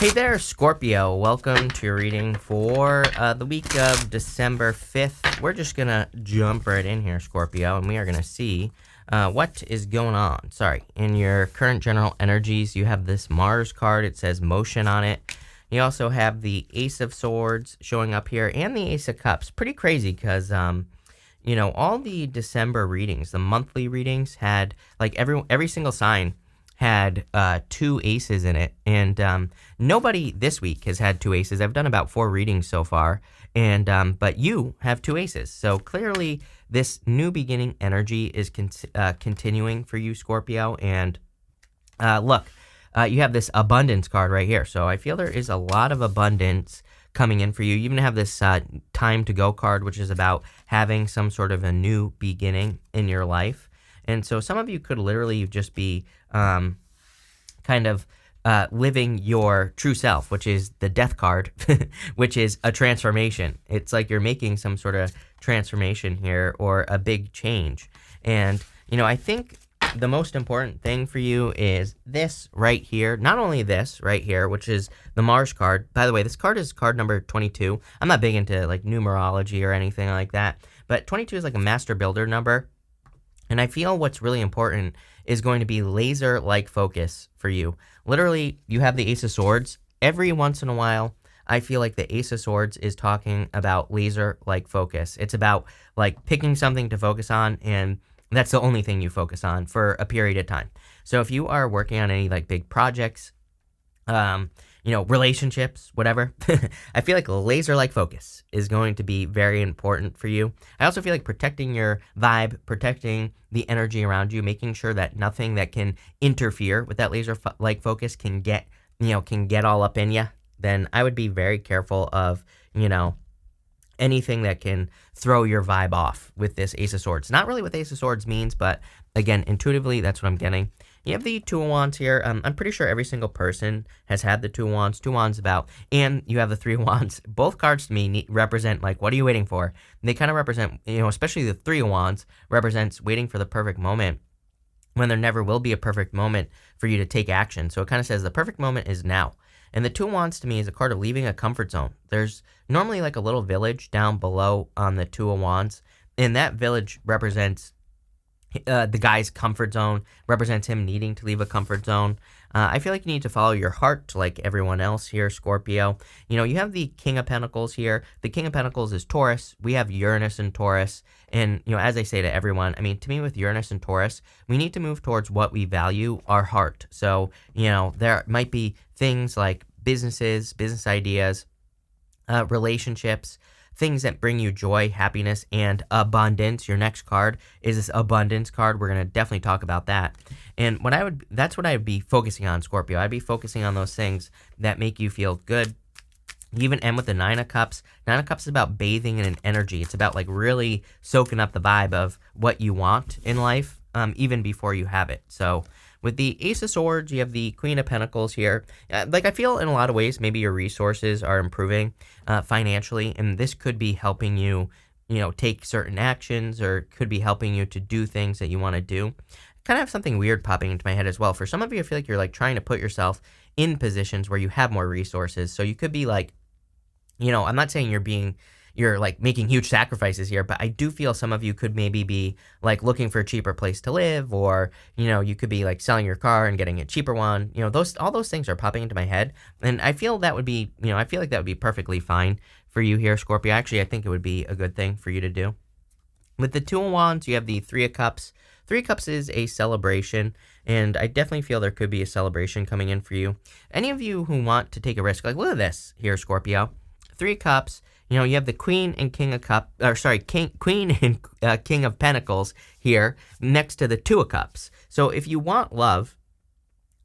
Hey there, Scorpio. Welcome to your reading for the week of December 5th. We're just going to jump right in here, Scorpio, and we are going to see what is going on. In your current general energies, you have this Mars card. It says motion on it. You also have the Ace of Swords showing up here and the Ace of Cups. Pretty crazy because, all the December readings, the monthly readings had, like, every single sign had two aces in it, and nobody this week has had two aces. I've done about 4 readings so far, and but you have two aces. So clearly this new beginning energy is continuing for you, Scorpio. And look, you have this abundance card right here. So I feel there is a lot of abundance coming in for you. You even have this time to go card, which is about having some sort of a new beginning in your life. And so some of you could literally just be living your true self, which is the death card, which is a transformation. It's like you're making some sort of transformation here or a big change. And, I think the most important thing for you is this right here. Not only this right here, which is the Mars card. By the way, this card is card number 22. I'm not big into like numerology or anything like that, but 22 is like a master builder number. And I feel what's really important is going to be laser-like focus for you. Literally, you have the Ace of Swords. Every once in a while, I feel like the Ace of Swords is talking about laser-like focus. It's about like picking something to focus on, and that's the only thing you focus on for a period of time. So if you are working on any like big projects, relationships, whatever, I feel like laser-like focus is going to be very important for you. I also feel like protecting your vibe, protecting the energy around you, making sure that nothing that can interfere with that laser-like focus can get all up in you. Then I would be very careful of, anything that can throw your vibe off with this Ace of Swords. Not really what Ace of Swords means, but again, intuitively, that's what I'm getting. You have the Two of Wands here. I'm pretty sure every single person has had the Two of Wands. Two of Wands about, and you have the Three of Wands. Both cards to me represent, like, what are you waiting for? And they kind of represent, especially the Three of Wands represents waiting for the perfect moment when there never will be a perfect moment for you to take action. So it kind of says the perfect moment is now. And the Two of Wands to me is a card of leaving a comfort zone. There's normally like a little village down below on the Two of Wands, and that village represents the guy's comfort zone, represents him needing to leave a comfort zone. I feel like you need to follow your heart like everyone else here, Scorpio. You have the King of Pentacles here. The King of Pentacles is Taurus. We have Uranus and Taurus. And, as I say to everyone, to me with Uranus and Taurus, we need to move towards what we value, our heart. So, there might be things like businesses, business ideas, relationships, things that bring you joy, happiness, and abundance. Your next card is this abundance card. We're going to definitely talk about that. And that's what I would be focusing on, Scorpio. I'd be focusing on those things that make you feel good. You even end with the Nine of Cups. Nine of Cups is about bathing in an energy. It's about like really soaking up the vibe of what you want in life, even before you have it. So with the Ace of Swords, you have the Queen of Pentacles here. I feel in a lot of ways, maybe your resources are improving financially, and this could be helping you, take certain actions, or could be helping you to do things that you want to do. Kind of have something weird popping into my head as well. For some of you, I feel like you're like trying to put yourself in positions where you have more resources. So you could be like, I'm not saying you're like making huge sacrifices here, but I do feel some of you could maybe be like looking for a cheaper place to live, or, you could be like selling your car and getting a cheaper one. All those things are popping into my head. And I feel that would be, I feel like that would be perfectly fine for you here, Scorpio. Actually, I think it would be a good thing for you to do. With the Two of Wands, you have the Three of Cups. Three of Cups is a celebration, and I definitely feel there could be a celebration coming in for you. Any of you who want to take a risk, like look at this here, Scorpio. Three of Cups. You have the Queen and King of Cups, Queen and King of Pentacles here next to the Two of Cups. So if you want love,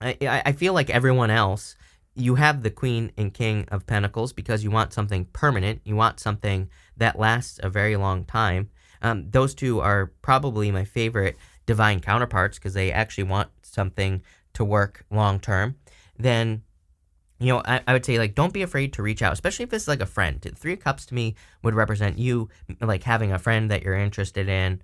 I feel like everyone else, you have the Queen and King of Pentacles because you want something permanent. You want something that lasts a very long time. Those two are probably my favorite divine counterparts because they actually want something to work long term. Then I would say, like, don't be afraid to reach out, especially if it's like a friend. Three of Cups to me would represent you, like, having a friend that you're interested in.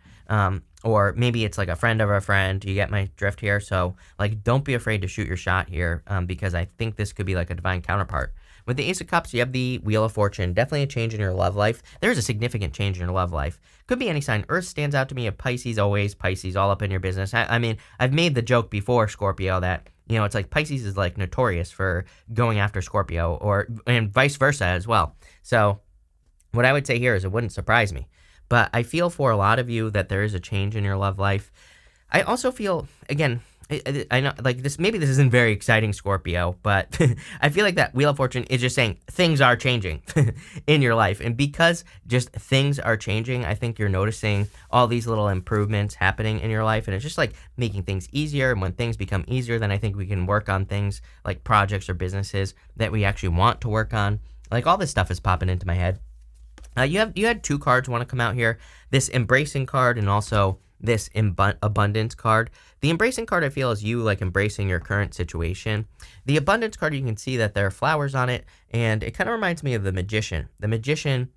or maybe it's like a friend of a friend. You get my drift here? So, like, don't be afraid to shoot your shot here, because I think this could be like a divine counterpart. With the Ace of Cups, you have the Wheel of Fortune. Definitely a change in your love life. There's a significant change in your love life. Could be any sign. Earth stands out to me. A Pisces, always Pisces, all up in your business. I mean, I've made the joke before, Scorpio, that it's like Pisces is like notorious for going after Scorpio, and vice versa as well. So what I would say here is it wouldn't surprise me. But I feel for a lot of you that there is a change in your love life. I also feel, again, I know, like, this, maybe this isn't very exciting, Scorpio, but I feel like that Wheel of Fortune is just saying things are changing in your life. And because just things are changing, I think you're noticing all these little improvements happening in your life. And it's just like making things easier. And when things become easier, then I think we can work on things like projects or businesses that we actually want to work on. Like, all this stuff is popping into my head. You had two cards want to come out here, this Embracing card and also this Abundance card. The Embracing card, I feel, is you like embracing your current situation. The Abundance card, you can see that there are flowers on it, and it kind of reminds me of the Magician. The Magician,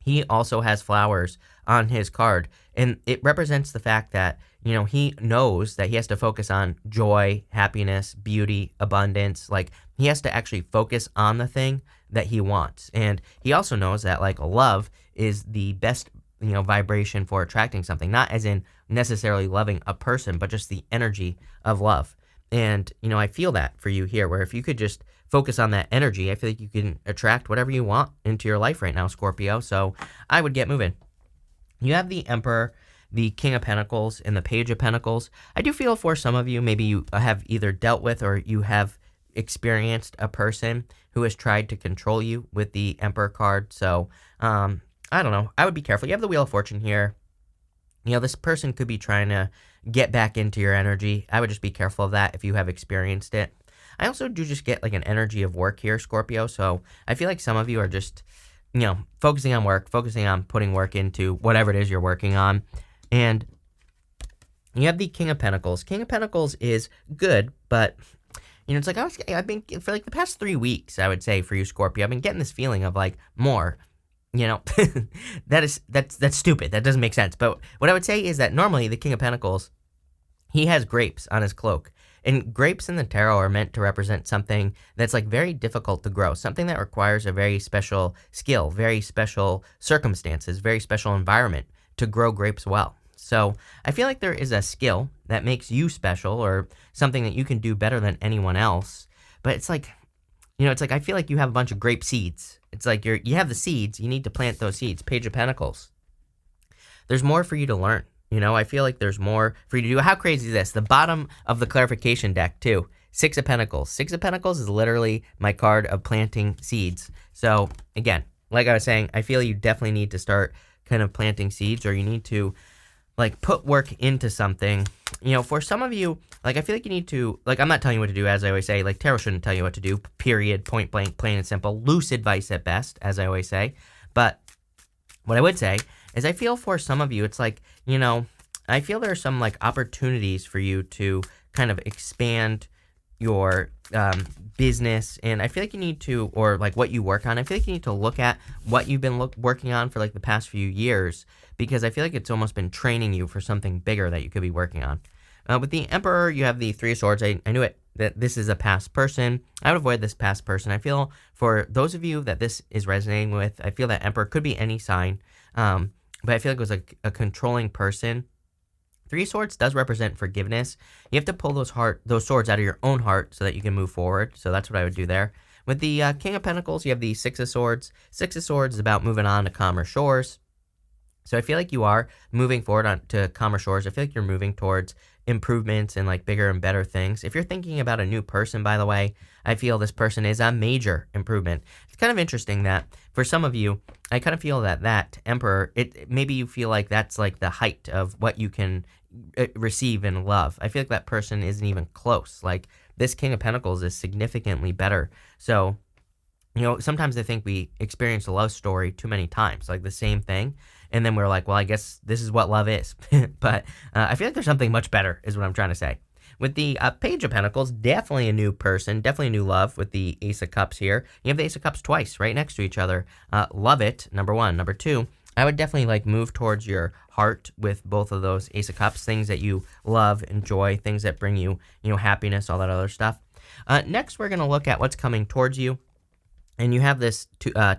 he also has flowers on his card, and it represents the fact that, he knows that he has to focus on joy, happiness, beauty, abundance. Like, he has to actually focus on the thing that he wants. And he also knows that, like, love is the best, vibration for attracting something, not as in necessarily loving a person, but just the energy of love. And, I feel that for you here, where if you could just focus on that energy, I feel like you can attract whatever you want into your life right now, Scorpio. So I would get moving. You have the Emperor, the King of Pentacles, and the Page of Pentacles. I do feel for some of you, maybe you have either dealt with or you have experienced a person who has tried to control you with the Emperor card. So, I don't know. I would be careful. You have the Wheel of Fortune here. This person could be trying to get back into your energy. I would just be careful of that if you have experienced it. I also do just get like an energy of work here, Scorpio. So I feel like some of you are just, focusing on work, focusing on putting work into whatever it is you're working on. And you have the King of Pentacles. King of Pentacles is good, but it's like I've been for like the past 3 weeks, I would say, for you, Scorpio, I've been getting this feeling of like more. That's stupid. That doesn't make sense. But what I would say is that normally the King of Pentacles, he has grapes on his cloak. And grapes in the tarot are meant to represent something that's like very difficult to grow, something that requires a very special skill, very special circumstances, very special environment to grow grapes well. So I feel like there is a skill that makes you special, or something that you can do better than anyone else. But it's like, I feel like you have a bunch of grape seeds. It's like you have the seeds, you need to plant those seeds. Page of Pentacles. There's more for you to learn. I feel like there's more for you to do. How crazy is this? The bottom of the clarification deck, too. Six of Pentacles. Six of Pentacles is literally my card of planting seeds. So, again, like I was saying, I feel you definitely need to start kind of planting seeds, or you need to, like, put work into something. For some of you, like, I feel like you need to, like, I'm not telling you what to do, as I always say. Like, tarot shouldn't tell you what to do, period, point blank, plain and simple. Loose advice at best, as I always say. But what I would say is I feel for some of you, it's like, I feel there are some, like, opportunities for you to kind of expand your business. And I feel like you need to, or, like, what you work on, I feel like you need to look at what you've been working on for, like, the past few years, because I feel like it's almost been training you for something bigger that you could be working on. With the Emperor, you have the Three of Swords. I knew it, that this is a past person. I would avoid this past person. I feel for those of you that this is resonating with, I feel that Emperor could be any sign, but I feel like it was a controlling person. Three of Swords does represent forgiveness. You have to pull those swords out of your own heart so that you can move forward. So that's what I would do there. With the King of Pentacles, you have the Six of Swords. Six of Swords is about moving on to calmer shores. So I feel like you are moving forward to calmer shores. I feel like you're moving towards improvements and like bigger and better things. If you're thinking about a new person, by the way, I feel this person is a major improvement. It's kind of interesting that for some of you, I kind of feel that Emperor, maybe you feel like that's like the height of what you can receive in love. I feel like that person isn't even close. Like, this King of Pentacles is significantly better. So, sometimes I think we experience a love story too many times, like the same thing. And then we're like, well, I guess this is what love is. But I feel like there's something much better, is what I'm trying to say. With the Page of Pentacles, definitely a new person, definitely a new love with the Ace of Cups here. You have the Ace of Cups twice right next to each other. Love it, number one. Number two, I would definitely like move towards your heart with both of those Ace of Cups, things that you love, enjoy, things that bring you, happiness, all that other stuff. Next, we're going to look at what's coming towards you. And you have this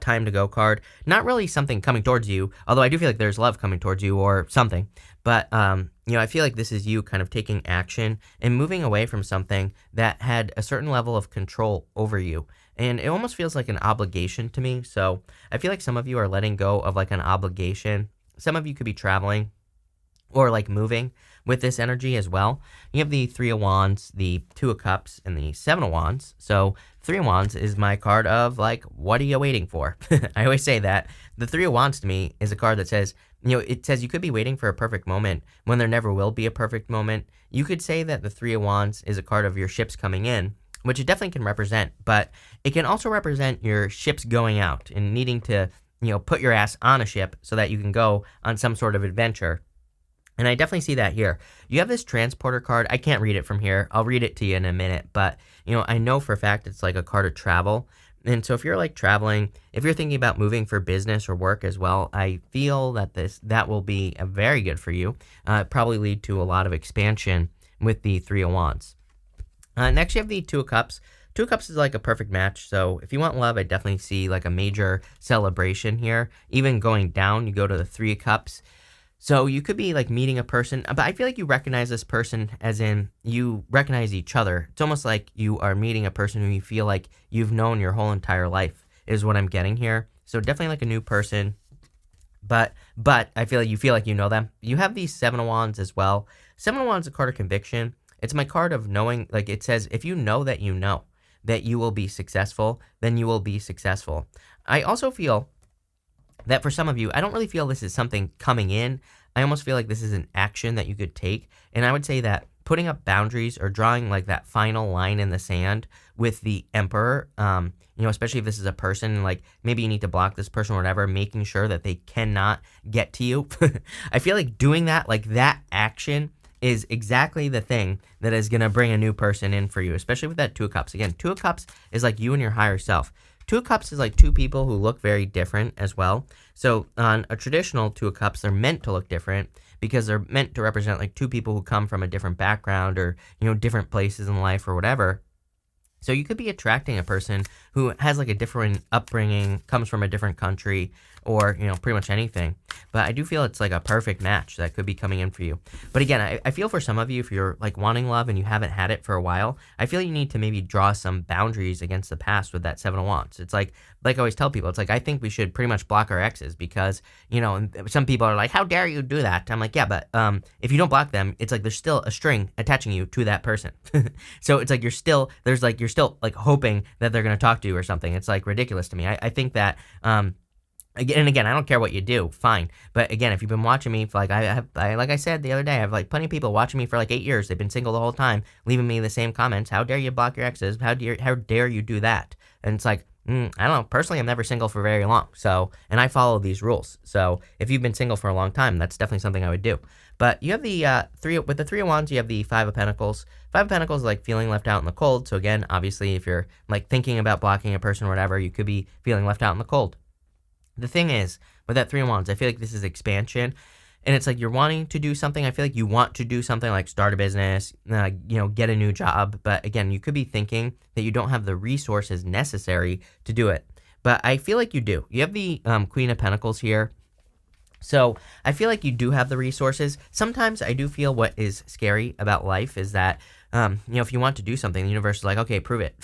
time to go card. Not really something coming towards you, although I do feel like there's love coming towards you or something. But, I feel like this is you kind of taking action and moving away from something that had a certain level of control over you. And it almost feels like an obligation to me. So I feel like some of you are letting go of like an obligation. Some of you could be traveling or like moving with this energy as well. You have the Three of Wands, the Two of Cups, and the Seven of Wands. So Three of Wands is my card of like, what are you waiting for? I always say that. The Three of Wands to me is a card that says, it says you could be waiting for a perfect moment when there never will be a perfect moment. You could say that the Three of Wands is a card of your ships coming in, which it definitely can represent, but it can also represent your ships going out and needing to, put your ass on a ship so that you can go on some sort of adventure. And I definitely see that here. You have this transporter card. I can't read it from here. I'll read it to you in a minute. But, I know for a fact it's like a card of travel. And so if you're like traveling, if you're thinking about moving for business or work as well, I feel that that will be very good for you. Probably lead to a lot of expansion with the Three of Wands. Next, you have the Two of Cups. Two of Cups is like a perfect match. So if you want love, I definitely see like a major celebration here. Even going down, you go to the Three of Cups. So you could be like meeting a person, but I feel like you recognize this person as in you recognize each other. It's almost like you are meeting a person who you feel like you've known your whole entire life is what I'm getting here. So definitely like a new person, but I feel like you know them. You have these Seven of Wands as well. Seven of Wands is a card of conviction. It's my card of knowing, like it says, if you know that you will be successful, then you will be successful. I also feel that for some of you, I don't really feel this is something coming in. I almost feel like this is an action that you could take. And I would say that putting up boundaries or drawing like that final line in the sand with the Emperor, especially if this is a person, like maybe you need to block this person or whatever, making sure that they cannot get to you. I feel like doing that, like that action is exactly the thing that is going to bring a new person in for you, especially with that Two of Cups. Again, Two of Cups is like you and your higher self. Two of Cups is like two people who look very different as well. So on a traditional Two of Cups, they're meant to look different because they're meant to represent like two people who come from a different background or, different places in life or whatever. So you could be attracting a person who has like a different upbringing, comes from a different country, or, pretty much anything. But I do feel it's like a perfect match that could be coming in for you. But again, I feel for some of you, if you're like wanting love and you haven't had it for a while, I feel you need to maybe draw some boundaries against the past with that Seven of Wands. It's like I always tell people, it's like, I think we should pretty much block our exes because, some people are like, how dare you do that? I'm like, yeah, but if you don't block them, it's like there's still a string attaching you to that person. So it's like you're still like hoping that they're going to talk to you or something. It's like ridiculous to me. I think that, Again, I don't care what you do, fine. But again, if you've been watching me, like I said the other day, I have like plenty of people watching me for like 8 years. They've been single the whole time, leaving me the same comments. How dare you block your exes? How dare you do that? And it's like, I don't know. Personally, I'm never single for very long. So, and I follow these rules. So if you've been single for a long time, that's definitely something I would do. But you have the with the Three of Wands, you have the Five of Pentacles. Five of Pentacles is like feeling left out in the cold. So again, obviously, if you're like thinking about blocking a person or whatever, you could be feeling left out in the cold. The thing is, with that Three of Wands, I feel like this is expansion. And it's like you're wanting to do something. I feel like you want to do something like start a business, get a new job. But again, you could be thinking that you don't have the resources necessary to do it. But I feel like you do. You have the Queen of Pentacles here. So I feel like you do have the resources. Sometimes I do feel what is scary about life is that, if you want to do something, the universe is like, okay, prove it.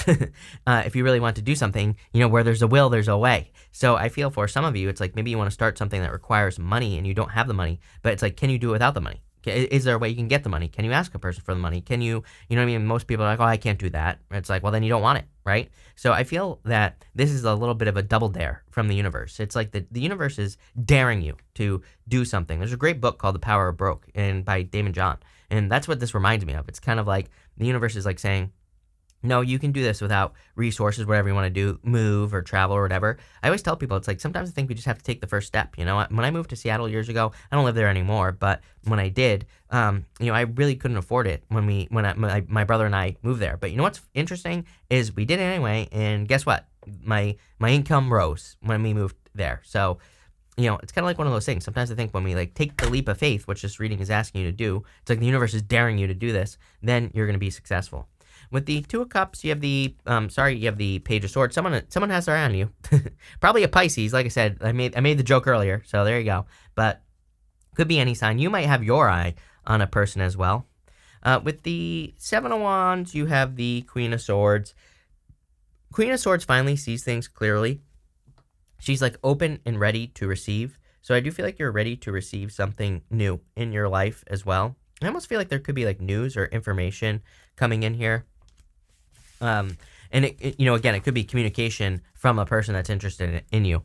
If you really want to do something, where there's a will, there's a way. So I feel for some of you, it's like maybe you want to start something that requires money and you don't have the money, but it's like, can you do it without the money? Is there a way you can get the money? Can you ask a person for the money? Can you, you know what I mean? Most people are like, oh, I can't do that. It's like, well, then you don't want it, right? So I feel that this is a little bit of a double dare from the universe. It's like the universe is daring you to do something. There's a great book called The Power of Broke by Damon John. And that's what this reminds me of. It's kind of like the universe is like saying, no, you can do this without resources, whatever you want to do, move or travel or whatever. I always tell people, it's like sometimes I think we just have to take the first step. When I moved to Seattle years ago, I don't live there anymore, but when I did, I really couldn't afford it when my brother and I moved there. But you know what's interesting is we did it anyway, and guess what? My income rose when we moved there. So it's kind of like one of those things. Sometimes I think when we like take the leap of faith, which this reading is asking you to do, it's like the universe is daring you to do this, then you're going to be successful. With the Two of Cups, you have you have the Page of Swords. Someone has their eye on you. Probably a Pisces. Like I said, I made the joke earlier, so there you go. But could be any sign. You might have your eye on a person as well. With the Seven of Wands, you have the Queen of Swords. Queen of Swords finally sees things clearly. She's like open and ready to receive. So I do feel like you're ready to receive something new in your life as well. I almost feel like there could be like news or information coming in here. And again, it could be communication from a person that's interested in you.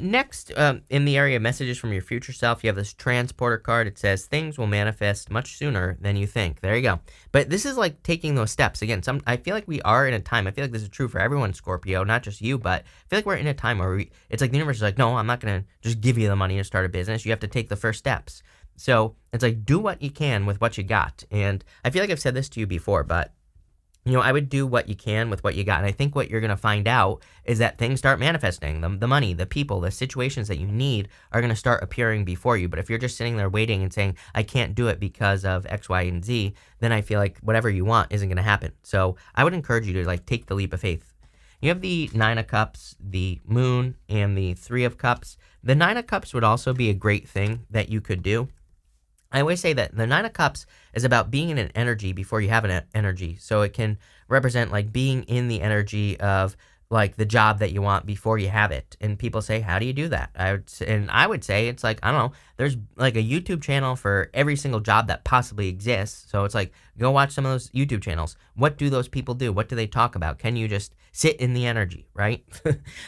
Next, in the area of messages from your future self, you have this transporter card. It says things will manifest much sooner than you think. There you go. But this is like taking those steps. Again, I feel like we are in a time, I feel like this is true for everyone, Scorpio, not just you, but I feel like we're in a time where it's like the universe is like, no, I'm not going to just give you the money to start a business. You have to take the first steps. So it's like, do what you can with what you got. And I feel like I've said this to you before, but I would do what you can with what you got. And I think what you're going to find out is that things start manifesting. The money, the people, the situations that you need are going to start appearing before you. But if you're just sitting there waiting and saying, I can't do it because of X, Y, and Z, then I feel like whatever you want isn't going to happen. So I would encourage you to like take the leap of faith. You have the Nine of Cups, the Moon, and the Three of Cups. The Nine of Cups would also be a great thing that you could do. I always say that the Nine of Cups is about being in an energy before you have an energy. So it can represent like being in the energy of like the job that you want before you have it. And people say, how do you do that? I would say it's like, I don't know, there's like a YouTube channel for every single job that possibly exists. So it's like, go watch some of those YouTube channels. What do those people do? What do they talk about? Can you just sit in the energy, right?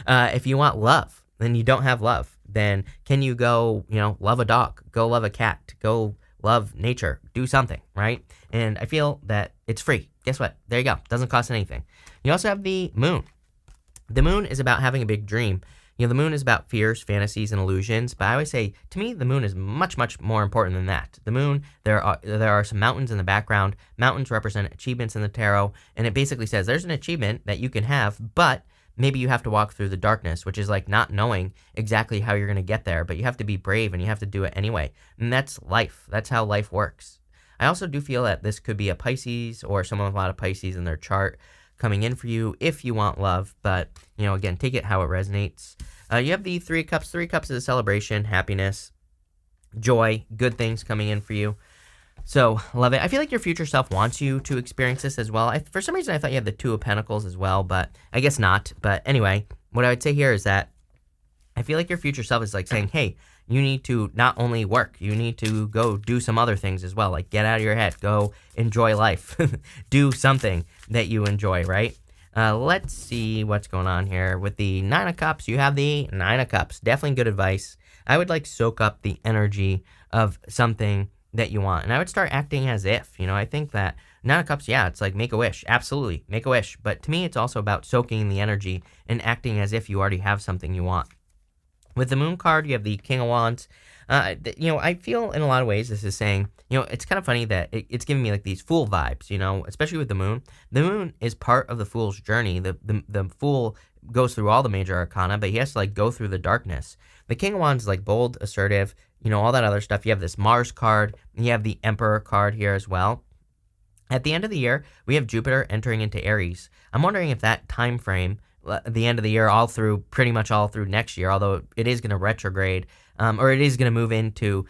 If you want love, then you don't have love. Then can you go, love a dog, go love a cat, go love nature, do something, right? And I feel that it's free. Guess what? There you go. Doesn't cost anything. You also have the Moon. The Moon is about having a big dream. The Moon is about fears, fantasies, and illusions. But I always say, to me, the Moon is much, much more important than that. The Moon, there are some mountains in the background. Mountains represent achievements in the tarot. And it basically says there's an achievement that you can have, but maybe you have to walk through the darkness, which is like not knowing exactly how you're going to get there, but you have to be brave and you have to do it anyway. And that's life. That's how life works. I also do feel that this could be a Pisces or someone with a lot of Pisces in their chart coming in for you if you want love. But, again, take it how it resonates. You have the Three of Cups. Three of Cups is a celebration, happiness, joy, good things coming in for you. So, love it. I feel like your future self wants you to experience this as well. For some reason, I thought you had the Two of Pentacles as well, but I guess not. But anyway, what I would say here is that I feel like your future self is like saying, hey, you need to not only work, you need to go do some other things as well. Like get out of your head, go enjoy life, do something that you enjoy, right? Let's see what's going on here. With the Nine of Cups, you have the Nine of Cups. Definitely good advice. I would like soak up the energy of something that you want. And I would start acting as if, I think that Nine of Cups, yeah, it's like make a wish. Absolutely, make a wish. But to me, it's also about soaking the energy and acting as if you already have something you want. With the Moon card, you have the King of Wands. I feel in a lot of ways this is saying, it's kind of funny that it's giving me like these Fool vibes, especially with the Moon. The Moon is part of the Fool's journey. The Fool goes through all the major arcana, but he has to like go through the darkness. The King of Wands is like bold, assertive, all that other stuff. You have this Mars card, and you have the Emperor card here as well. At the end of the year, we have Jupiter entering into Aries. I'm wondering if that time frame, the end of the year, pretty much all through next year, although it is going to retrograde, or it is going to move into,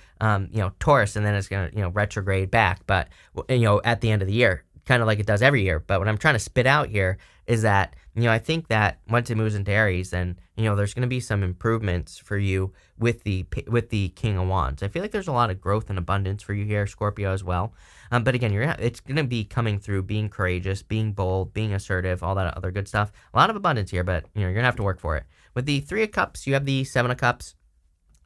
Taurus, and then it's going to, retrograde back. But, at the end of the year, kind of like it does every year. But what I'm trying to spit out here is that, I think that once it moves into Aries, then, there's going to be some improvements for you with the King of Wands. I feel like there's a lot of growth and abundance for you here, Scorpio, as well. But again, it's going to be coming through being courageous, being bold, being assertive, all that other good stuff. A lot of abundance here, but, you're going to have to work for it. With the Three of Cups, you have the Seven of Cups.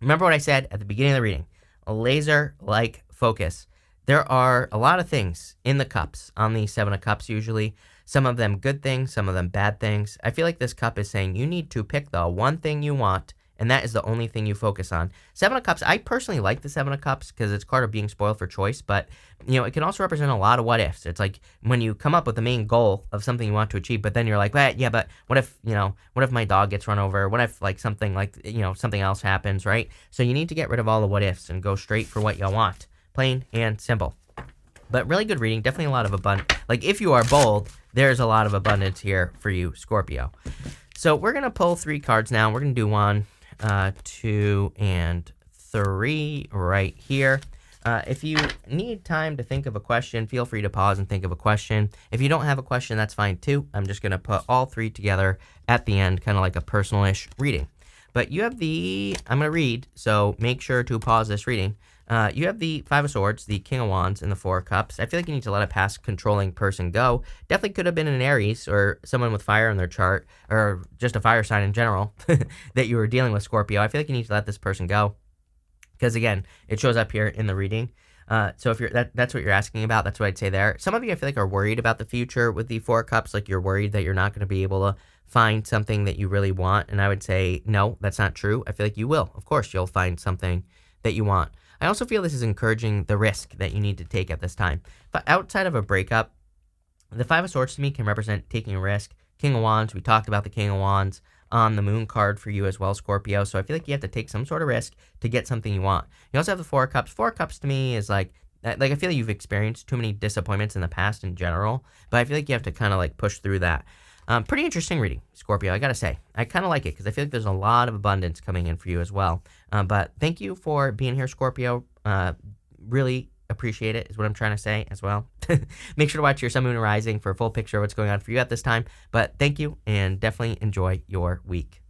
Remember what I said at the beginning of the reading, a laser-like focus. There are a lot of things in the cups, on the Seven of Cups usually. Some of them good things, some of them bad things. I feel like this cup is saying you need to pick the one thing you want and that is the only thing you focus on. Seven of Cups, I personally like the Seven of Cups because it's card of being spoiled for choice, but it can also represent a lot of what ifs. It's like when you come up with the main goal of something you want to achieve, but then you're like, well, yeah, but what if my dog gets run over? What if like something something else happens, right? So you need to get rid of all the what ifs and go straight for what you want. Plain and simple. But really good reading, definitely a lot of abundance. Like if you are bold, there's a lot of abundance here for you, Scorpio. So we're going to pull 3 cards now. We're going to do 1, 2, and 3 right here. If you need time to think of a question, feel free to pause and think of a question. If you don't have a question, that's fine too. I'm just going to put all 3 together at the end, kind of like a personalish reading. But you have I'm going to read, so make sure to pause this reading. You have the Five of Swords, the King of Wands, and the Four of Cups. I feel like you need to let a past controlling person go. Definitely could have been an Aries or someone with fire in their chart, or just a fire sign in general that you were dealing with, Scorpio. I feel like you need to let this person go because, again, it shows up here in the reading. So if that's what you're asking about, that's what I'd say there. Some of you, I feel like, are worried about the future with the Four of Cups. Like you're worried that you're not going to be able to find something that you really want. And I would say, no, that's not true. I feel like you will. Of course, you'll find something that you want. I also feel this is encouraging the risk that you need to take at this time. But outside of a breakup, the Five of Swords to me can represent taking a risk. King of Wands, we talked about the King of Wands on the Moon card for you as well, Scorpio. So I feel like you have to take some sort of risk to get something you want. You also have the Four of Cups. Four of Cups to me is like I feel like you've experienced too many disappointments in the past in general, but I feel like you have to kind of like push through that. Pretty interesting reading, Scorpio, I gotta say. I kind of like it because I feel like there's a lot of abundance coming in for you as well. But thank you for being here, Scorpio. Really appreciate it, is what I'm trying to say as well. Make sure to watch your Sun, Moon, and Rising for a full picture of what's going on for you at this time. But thank you, and definitely enjoy your week.